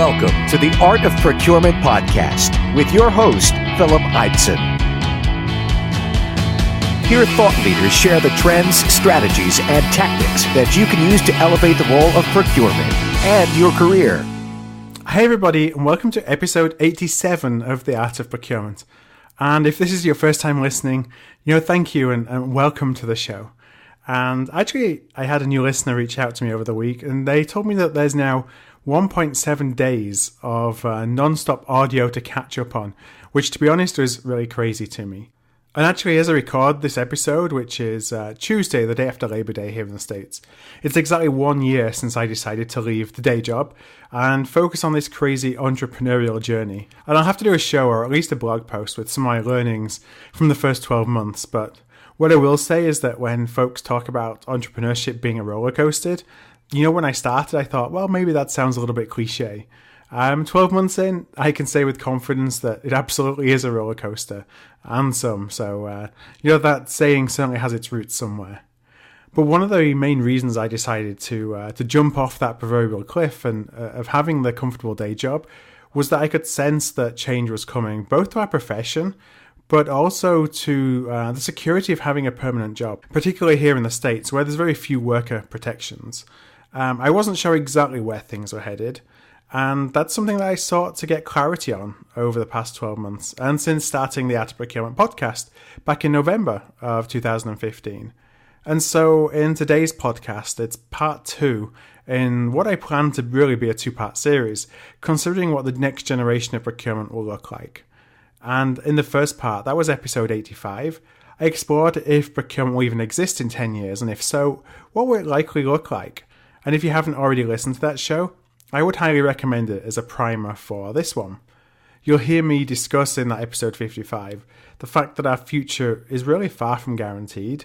Welcome to the Art of Procurement podcast with your host, Philip Eidson. Here, thought leaders share the trends, strategies, and tactics that you can use to elevate the role of procurement and your career. Hey everybody, and welcome to episode 87 of The Art of Procurement. And if this is your first time listening, thank you and welcome to the show. And actually, I had a new listener reach out to me over the week, and they told me that there's now 1.7 days of non-stop audio to catch up on, which to be honest was really crazy to me. And actually, as I record this episode, which is Tuesday, the day after Labor Day here in the States, it's exactly 1 year since I decided to leave the day job and focus on this crazy entrepreneurial journey. And I'll have to do a show or at least a blog post with some of my learnings from the first 12 months. But what I will say is that when folks talk about entrepreneurship being a roller coaster, when I started, I thought, well, maybe that sounds a little bit cliche. 12 months in, I can say with confidence that it absolutely is a roller coaster, and some. So, that saying certainly has its roots somewhere. But one of the main reasons I decided to jump off that proverbial cliff and of having the comfortable day job was that I could sense that change was coming, both to our profession, but also to the security of having a permanent job, particularly here in the States, where there's very few worker protections. I wasn't sure exactly where things were headed, and that's something that I sought to get clarity on over the past 12 months, and since starting the Art of Procurement podcast back in November of 2015. And so in today's podcast, it's part 2 in what I plan to really be a 2-part series, considering what the next generation of procurement will look like. And in the first part, that was episode 85, I explored if procurement will even exist in 10 years, and if so, what will it likely look like? And if you haven't already listened to that show, I would highly recommend it as a primer for this one. You'll hear me discuss in that episode 55 the fact that our future is really far from guaranteed,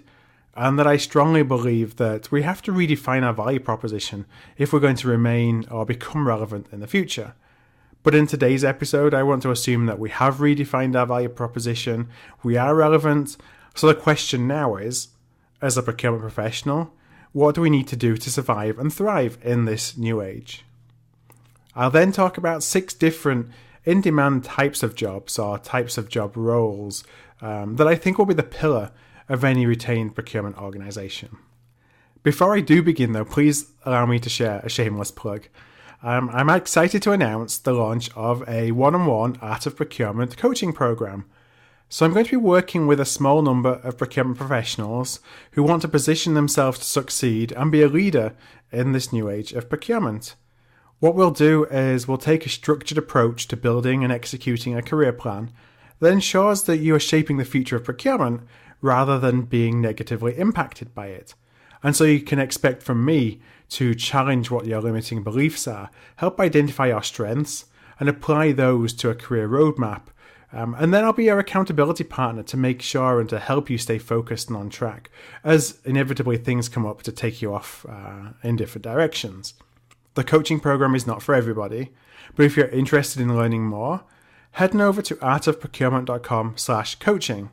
and that I strongly believe that we have to redefine our value proposition if we're going to remain or become relevant in the future. But in today's episode, I want to assume that we have redefined our value proposition, we are relevant, so the question now is, as a procurement professional, what do we need to do to survive and thrive in this new age? I'll then talk about 6 different in-demand types of jobs or types of job roles that I think will be the pillar of any retained procurement organization. Before I do begin though, please allow me to share a shameless plug. I'm excited to announce the launch of a one-on-one Art of Procurement coaching program. So I'm going to be working with a small number of procurement professionals who want to position themselves to succeed and be a leader in this new age of procurement. What we'll do is we'll take a structured approach to building and executing a career plan that ensures that you are shaping the future of procurement rather than being negatively impacted by it. And so you can expect from me to challenge what your limiting beliefs are, help identify your strengths, and apply those to a career roadmap. And then I'll be your accountability partner to make sure and to help you stay focused and on track, as inevitably things come up to take you off in different directions. The coaching program is not for everybody, but if you're interested in learning more, head on over to artofprocurement.com/coaching.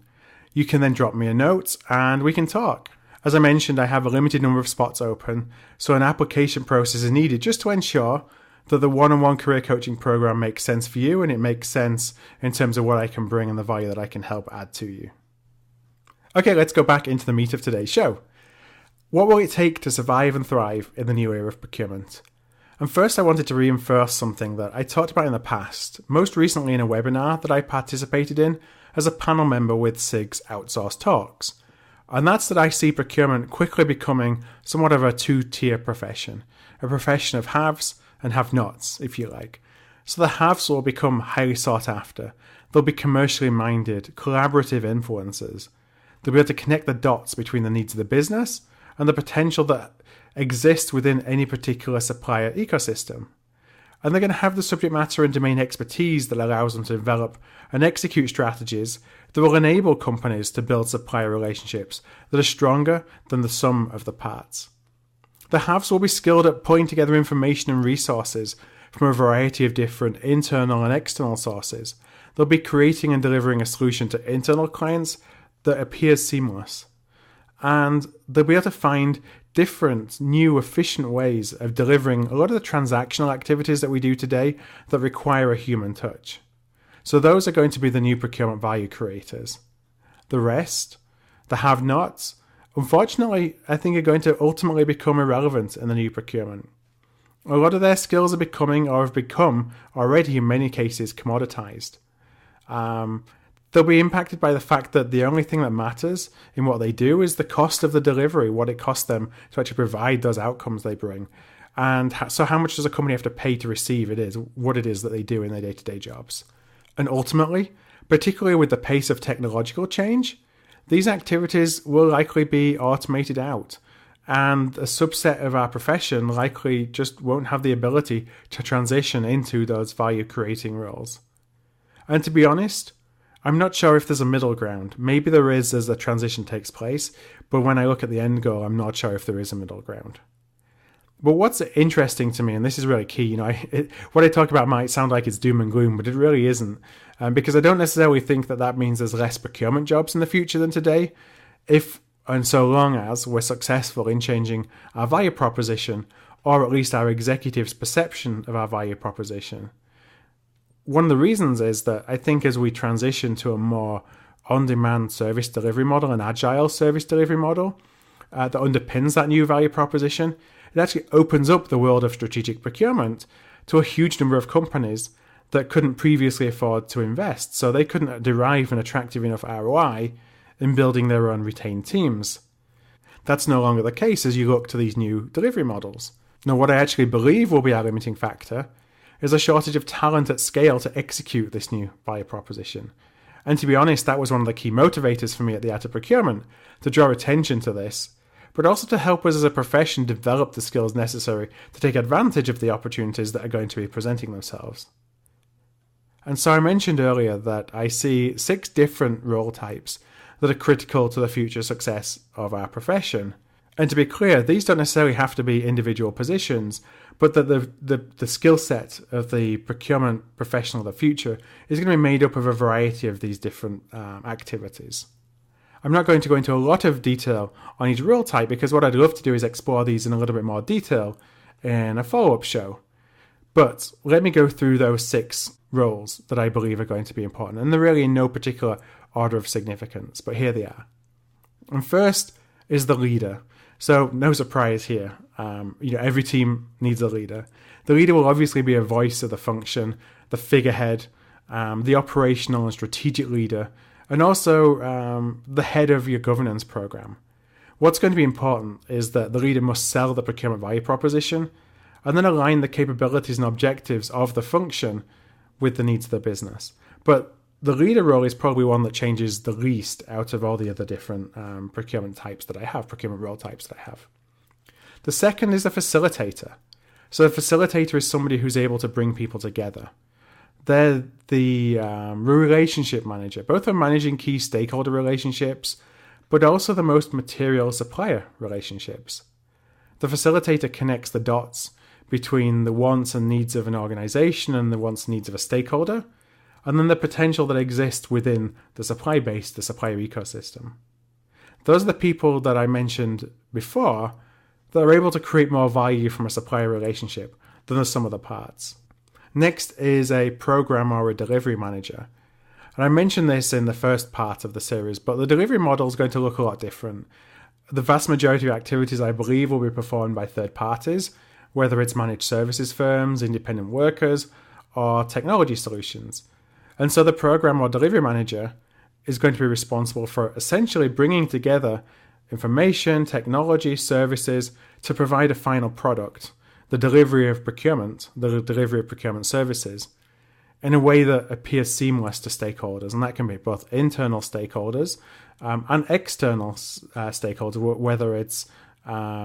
You can then drop me a note and we can talk. As I mentioned, I have a limited number of spots open, so an application process is needed just to ensure that the one-on-one career coaching program makes sense for you and it makes sense in terms of what I can bring and the value that I can help add to you. Okay, let's go back into the meat of today's show. What will it take to survive and thrive in the new era of procurement? And first I wanted to reinforce something that I talked about in the past, most recently in a webinar that I participated in as a panel member with SIG's Outsource Talks. And that's that I see procurement quickly becoming somewhat of a 2-tier profession, a profession of haves and have-nots, if you like. So the haves will become highly sought after. They'll be commercially minded, collaborative influencers. They'll be able to connect the dots between the needs of the business and the potential that exists within any particular supplier ecosystem. And they're going to have the subject matter and domain expertise that allows them to develop and execute strategies that will enable companies to build supplier relationships that are stronger than the sum of the parts. The haves will be skilled at pulling together information and resources from a variety of different internal and external sources. They'll be creating and delivering a solution to internal clients that appears seamless. And they'll be able to find different, new, efficient ways of delivering a lot of the transactional activities that we do today that require a human touch. So those are going to be the new procurement value creators. The rest, the have-nots, unfortunately, I think are going to ultimately become irrelevant in the new procurement. A lot of their skills are becoming, or have become already in many cases, commoditized. They'll be impacted by the fact that the only thing that matters in what they do is the cost of the delivery, what it costs them to actually provide those outcomes they bring. And so how much does a company have to pay to receive what it is that they do in their day-to-day jobs. And ultimately, particularly with the pace of technological change, these activities will likely be automated out. And a subset of our profession likely just won't have the ability to transition into those value-creating roles. And to be honest, I'm not sure if there's a middle ground. Maybe there is as the transition takes place, but when I look at the end goal, I'm not sure if there is a middle ground. But what's interesting to me, and this is really key, what I talk about might sound like it's doom and gloom, but it really isn't, because I don't necessarily think that means there's less procurement jobs in the future than today, if and so long as we're successful in changing our value proposition, or at least our executives' perception of our value proposition. One of the reasons is that I think as we transition to a more on-demand service delivery model, an agile service delivery model that underpins that new value proposition, it actually opens up the world of strategic procurement to a huge number of companies that couldn't previously afford to invest. So they couldn't derive an attractive enough ROI in building their own retained teams. That's no longer the case as you look to these new delivery models. Now, what I actually believe will be our limiting factor is a shortage of talent at scale to execute this new value proposition. And to be honest, that was one of the key motivators for me at the Art of Procurement, to draw attention to this, but also to help us as a profession develop the skills necessary to take advantage of the opportunities that are going to be presenting themselves. And so I mentioned earlier that I see 6 different role types that are critical to the future success of our profession. And to be clear, these don't necessarily have to be individual positions, but that the skill set of the procurement professional of the future is going to be made up of a variety of these different activities. I'm not going to go into a lot of detail on each role type because what I'd love to do is explore these in a little bit more detail in a follow-up show. But let me go through those 6 roles that I believe are going to be important. And they're really in no particular order of significance, but here they are. And first is the leader. So no surprise here. Every team needs a leader. The leader will obviously be a voice of the function, the figurehead, the operational and strategic leader, and also the head of your governance program. What's going to be important is that the leader must sell the procurement value proposition and then align the capabilities and objectives of the function with the needs of the business. But the leader role is probably one that changes the least out of all the other different procurement role types that I have. The second is the facilitator. So the facilitator is somebody who's able to bring people together. They're the relationship manager, both for managing key stakeholder relationships, but also the most material supplier relationships. The facilitator connects the dots between the wants and needs of an organization and the wants and needs of a stakeholder, and then the potential that exists within the supply base, the supplier ecosystem. Those are the people that I mentioned before that are able to create more value from a supplier relationship than the sum of the parts. Next is a program or a delivery manager. And I mentioned this in the first part of the series, but the delivery model is going to look a lot different. The vast majority of activities, I believe, will be performed by third parties, whether it's managed services firms, independent workers, or technology solutions. And so the program or delivery manager is going to be responsible for essentially bringing together information, technology, services to provide a final product, the delivery of procurement services, in a way that appears seamless to stakeholders. And that can be both internal stakeholders and external stakeholders, whether it's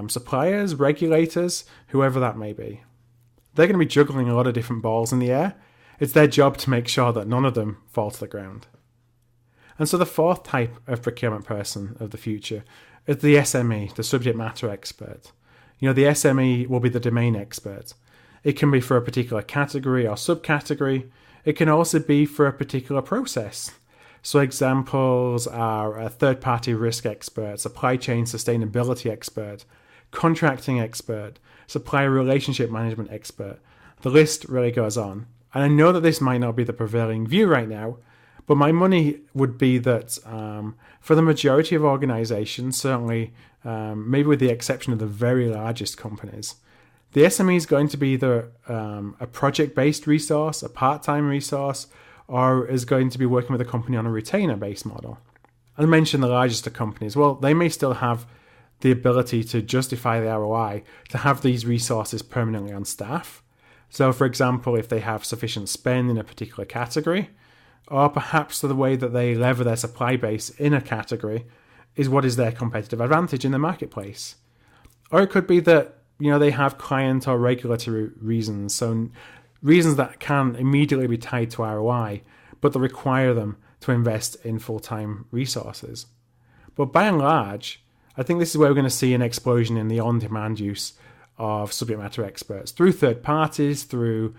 suppliers, regulators, whoever that may be. They're going to be juggling a lot of different balls in the air. It's their job to make sure that none of them fall to the ground. And so the fourth type of procurement person of the future is the SME, the subject matter expert. The SME will be the domain expert. It can be for a particular category or subcategory. It can also be for a particular process. So examples are a third-party risk expert, supply chain sustainability expert, contracting expert, supplier relationship management expert. The list really goes on. And I know that this might not be the prevailing view right now, but my money would be that for the majority of organizations, certainly maybe with the exception of the very largest companies, the SME is going to be either a project-based resource, a part-time resource, or is going to be working with a company on a retainer-based model. I mentioned the largest of companies. Well, they may still have the ability to justify the ROI to have these resources permanently on staff. So, for example, if they have sufficient spend in a particular category, or perhaps the way that they lever their supply base in a category is what is their competitive advantage in the marketplace. Or it could be that they have client or regulatory reasons, so reasons that can immediately be tied to ROI, but that require them to invest in full-time resources. But by and large, I think this is where we're going to see an explosion in the on-demand use of subject matter experts through third parties, through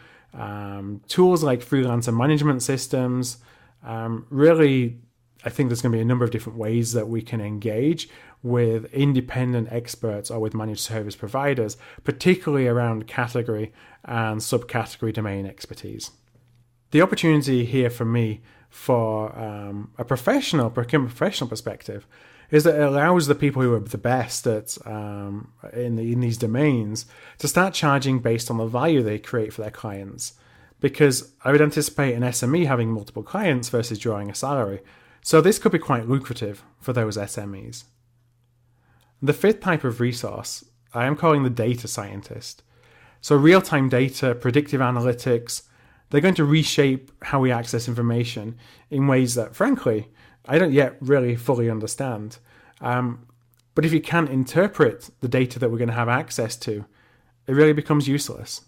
tools like freelancer management systems. Really, I think there's going to be a number of different ways that we can engage with independent experts or with managed service providers, particularly around category and subcategory domain expertise. The opportunity here for me for a procurement professional perspective is that it allows the people who are the best at in these domains to start charging based on the value they create for their clients. Because I would anticipate an SME having multiple clients versus drawing a salary. So this could be quite lucrative for those SMEs. The fifth type of resource I am calling the data scientist. So real-time data, predictive analytics, they're going to reshape how we access information in ways that, frankly, I don't yet really fully understand. But if you can't interpret the data that we're going to have access to, it really becomes useless.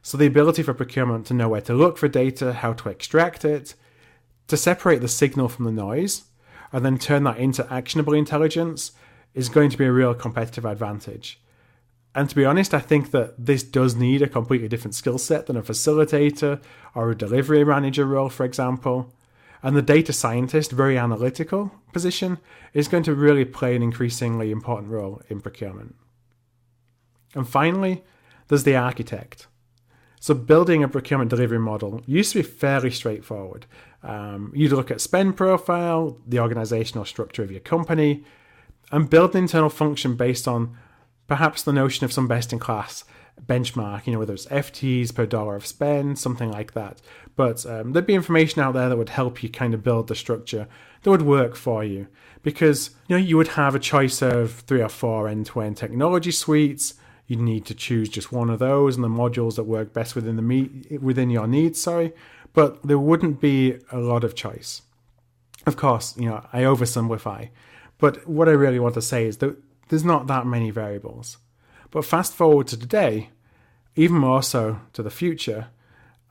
So the ability for procurement to know where to look for data, how to extract it, to separate the signal from the noise, and then turn that into actionable intelligence is going to be a real competitive advantage. And to be honest, I think that this does need a completely different skill set than a facilitator or a delivery manager role, for example. And the data scientist, very analytical position, is going to really play an increasingly important role in procurement. And finally, there's the architect. So building a procurement delivery model used to be fairly straightforward. You'd look at spend profile, the organizational structure of your company, and build an internal function based on perhaps the notion of some best-in-class benchmark, whether it's FTEs per dollar of spend, something like that. But there'd be information out there that would help you kind of build the structure that would work for you. Because you would have a choice of 3 or 4 end-to-end technology suites. You'd need to choose just one of those and the modules that work best within your needs, but there wouldn't be a lot of choice. Of course, I oversimplify, but what I really want to say is that there's not that many variables. But fast forward to today, even more so to the future,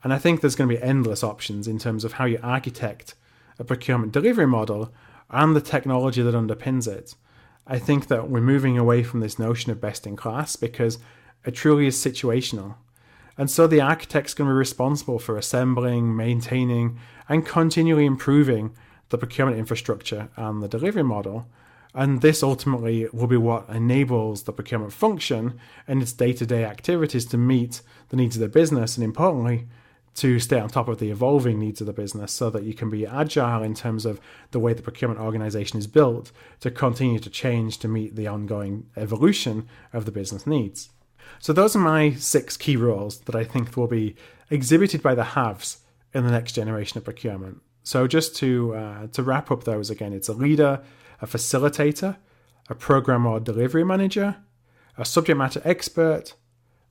and I think there's going to be endless options in terms of how you architect a procurement delivery model and the technology that underpins it. I think that we're moving away from this notion of best in class because it truly is situational. And so the architect's going to be responsible for assembling, maintaining, and continually improving the procurement infrastructure and the delivery model. And this ultimately will be what enables the procurement function and its day-to-day activities to meet the needs of the business, and importantly, to stay on top of the evolving needs of the business so that you can be agile in terms of the way the procurement organization is built to continue to change to meet the ongoing evolution of the business needs. So those are my 6 key roles that I think will be exhibited by the haves in the next generation of procurement. So just to wrap up those again, it's a leader, a facilitator, a program or delivery manager, a subject matter expert,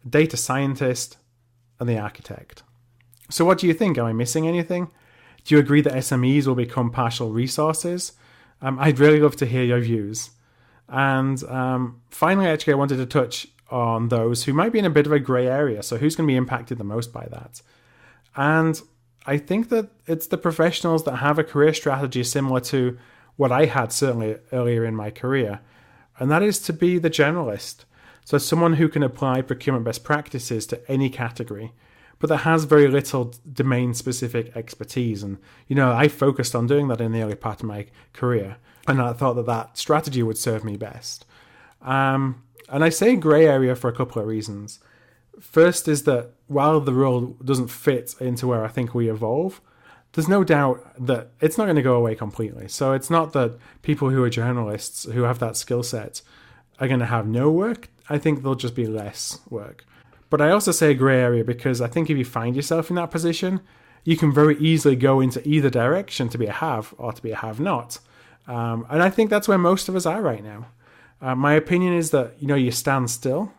a data scientist, and the architect. So what do you think? Am I missing anything? Do you agree that SMEs will become partial resources? I'd really love to hear your views. And finally, actually, I wanted to touch on those who might be in a bit of a grey area. So who's going to be impacted the most by that? And I think that it's the professionals that have a career strategy similar to what I had certainly earlier in my career. And that is to be the generalist. So someone who can apply procurement best practices to any category, but that has very little domain-specific expertise. And, I focused on doing that in the early part of my career, and I thought that strategy would serve me best. And I say grey area for a couple of reasons. First is that while the role doesn't fit into where I think we evolve, there's no doubt that it's not going to go away completely. So it's not that people who are journalists who have that skill set are going to have no work. I think there'll just be less work. But I also say grey area because I think if you find yourself in that position, you can very easily go into either direction, to be a have or to be a have not. And I think that's where most of us are right now. My opinion is that, you stand still,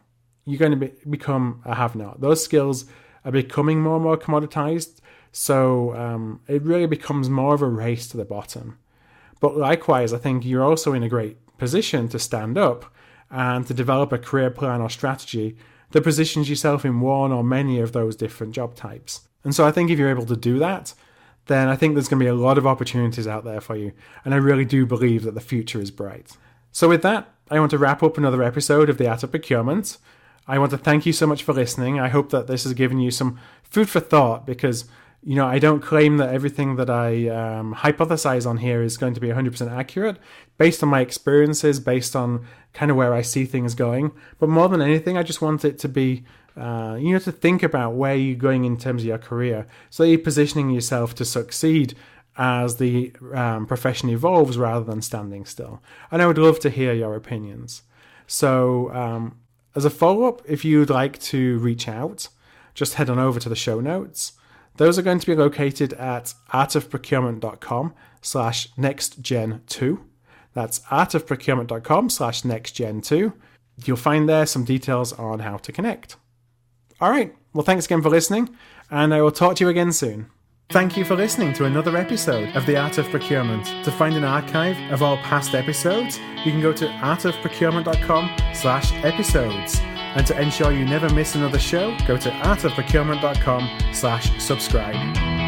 you're going to become a have not. Those skills are becoming more and more commoditized. So it really becomes more of a race to the bottom. But likewise, I think you're also in a great position to stand up and to develop a career plan or strategy that positions yourself in one or many of those different job types. And so I think if you're able to do that, then I think there's going to be a lot of opportunities out there for you. And I really do believe that the future is bright. So with that, I want to wrap up another episode of The Art of Procurement. I want to thank you so much for listening. I hope that this has given you some food for thought because I don't claim that everything that I hypothesize on here is going to be 100% accurate based on my experiences, based on kind of where I see things going. But more than anything, I just want it to be, to think about where you're going in terms of your career. So that you're positioning yourself to succeed as the profession evolves rather than standing still. And I would love to hear your opinions. So as a follow-up, if you'd like to reach out, just head on over to the show notes. Those are going to be located at artofprocurement.com/nextgen2. That's artofprocurement.com/nextgen2. You'll find there some details on how to connect. All right. Well, thanks again for listening, and I will talk to you again soon. Thank you for listening to another episode of The Art of Procurement. To find an archive of all past episodes, you can go to artofprocurement.com/episodes. And to ensure you never miss another show, go to artofprocurement.com/subscribe.